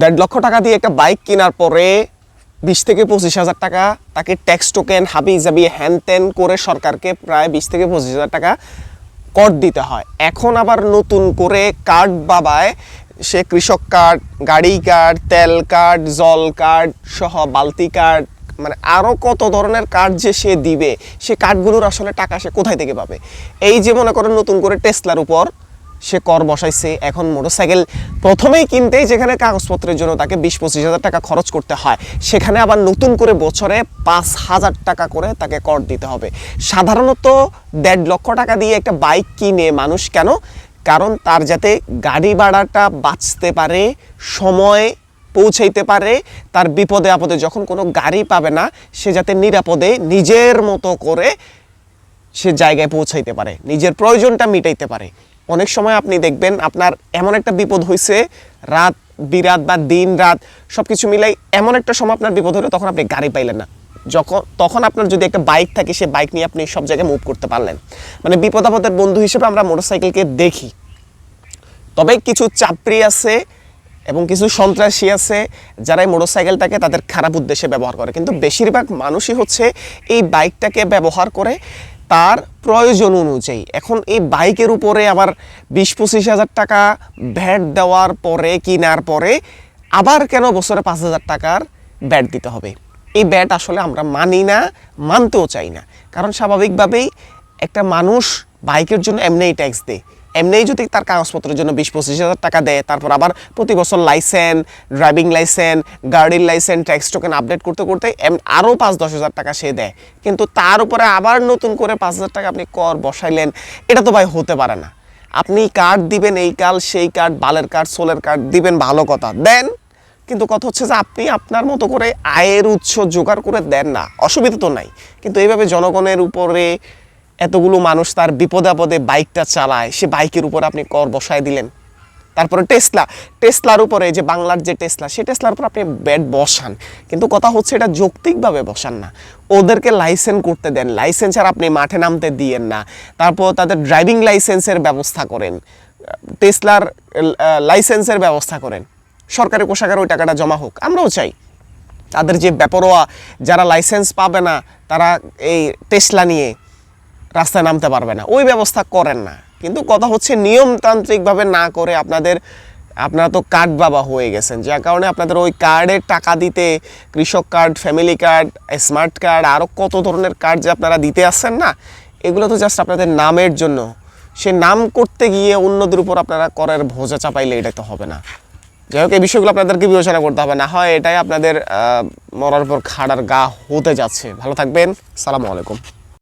1.5 লক্ষ টাকা দিয়ে একটা বাইক কেনার পরে 20 থেকে 25,000 টাকা তাকে ট্যাক্স টোকেন হাবি জাবি হ্যান ত্যান করে সরকারকে প্রায় 20 থেকে 25,000 টাকা কর দিতে হয়। এখন আবার নতুন করে কার্ড বাবায় সে কৃষক কার্ড, গাড়ি কার্ড, তেল কার্ড, জল কার্ড সহ বালতি কার্ড, মানে আরও কত ধরনের কার্ড যে সে দিবে, সে কার্ডগুলোর আসলে টাকা সে কোথায় থেকে পাবে? এই যে মনে করেন নতুন করে টেসলার উপর সে কর বসাইছে। এখন মোটরসাইকেল প্রথমেই কিনতেই যেখানে কাগজপত্রের জন্য তাকে 20-25,000 টাকা খরচ করতে হয়, সেখানে আবার নতুন করে বছরে 5,000 টাকা করে তাকে কর দিতে হবে। সাধারণত 1.5 লক্ষ টাকা দিয়ে একটা বাইক কিনে মানুষ কেন? কারণ তার যাতে গাড়ি ভাড়াটা বাঁচতে পারে, সময় পৌঁছাইতে পারে, তার বিপদে আপদে যখন কোনো গাড়ি পাবে না সে যাতে নিরাপদে নিজের মতো করে সে জায়গায় পৌঁছাইতে পারে, নিজের প্রয়োজনটা মিটাইতে পারে। অনেক সময় আপনি দেখবেন আপনার এমন একটা বিপদ হয়েছে, রাত বিরাত বা দিন রাত সব কিছু মিলাই এমন একটা সময় আপনার বিপদ হলো, তখন আপনি গাড়ি পাইলেন না। তখন আপনার যদি একটা বাইক থাকে, সে বাইক নিয়ে আপনি সব জায়গায় মুভ করতে পারলেন। মানে বিপদ আপদের বন্ধু হিসেবে আমরা মোটরসাইকেলকে দেখি। তবে কিছু চাপরি আছে এবং কিছু সন্ত্রাসী আছে যারা এই মোটরসাইকেলটাকে তাদের খারাপ উদ্দেশ্যে ব্যবহার করে, কিন্তু বেশিরভাগ মানুষই হচ্ছে এই বাইকটাকে ব্যবহার করে তার প্রয়োজন অনুযায়ী। এখন এই বাইকের উপরে আবার 20-25,000 টাকা ভ্যাট দেওয়ার পরে, কেনার পরে আবার কেন বছরে 5,000 টাকার ভ্যাট দিতে হবে? এই ভ্যাট আসলে আমরা মানি না, মানতেও চাই না। কারণ স্বাভাবিকভাবেই একটা মানুষ বাইকের জন্য এমনিই ট্যাক্স দেয়, এমনিই যদি তার কাগজপত্রের জন্য 20-25,000 টাকা দেয়, তারপর আবার প্রতি বছর লাইসেন্স, ড্রাইভিং লাইসেন্স, গাড়ির লাইসেন্স, ট্যাক্স টোকেন আপডেট করতে করতে আরও 5-10,000 টাকা সে দেয়, কিন্তু তার উপরে আবার নতুন করে 5,000 টাকা আপনি কর বসাইলেন। এটা তো ভাই হতে পারে না। আপনি কার্ড দিবেন, এই কার্ড সেই কার্ড, বালের কার্ড সোলের কার্ড দিবেন, ভালো কথা দেন, কিন্তু কথা হচ্ছে যে আপনি আপনার মতো করে আয়ের উৎস জোগাড় করে দেন না, অসুবিধা তো নাই। কিন্তু এইভাবে জনগণের উপরে এতগুলো মানুষ তার বিপদে আপদে বাইকটা চালায়, সে বাইকের উপর আপনি কর বসায় দিলেন। তারপরে টেসলার উপরে, যে বাংলার যে টেসলা, সেই টেসলার উপর আপনি ব্যাট বসান, কিন্তু কথা হচ্ছে এটা যৌক্তিকভাবে বসান না। ওদেরকে লাইসেন্স করতে দেন, লাইসেন্স আর আপনি মাঠে নামতে দিয়েন না। তারপর তাদের ড্রাইভিং লাইসেন্সের ব্যবস্থা করেন, টেসলার লাইসেন্সের ব্যবস্থা করেন, সরকারি কোষাগারে ওই টাকাটা জমা হোক, আমরাও চাই। তাদের যে বেপরোয়া যারা লাইসেন্স পাবে না, তারা এই টেসলা নিয়ে রাস্তায় নামতে পারবে না, ওই ব্যবস্থা করেন না। কিন্তু কথা হচ্ছে নিয়মতান্ত্রিকভাবে না করে আপনারা তো কার্ড বাবা হয়ে গেছেন, যার কারণে আপনাদের ওই কার্ডের টাকা দিতে, কৃষক card, family card, smart card, আরও কত ধরনের কার্ড যে আপনারা দিতে আসছেন না, এগুলো তো জাস্ট আপনাদের নামের জন্য। সে নাম করতে গিয়ে অন্যদের উপর আপনারা করের ভোজা চাপাইলে এটা তো হবে না। যাই হোক, এই বিষয়গুলো আপনাদেরকে বিবেচনা করতে হবে, না হয় এটাই আপনাদের মরার পর খাড়ার গা হতে যাচ্ছে। ভালো থাকবেন, আসসালামু আলাইকুম।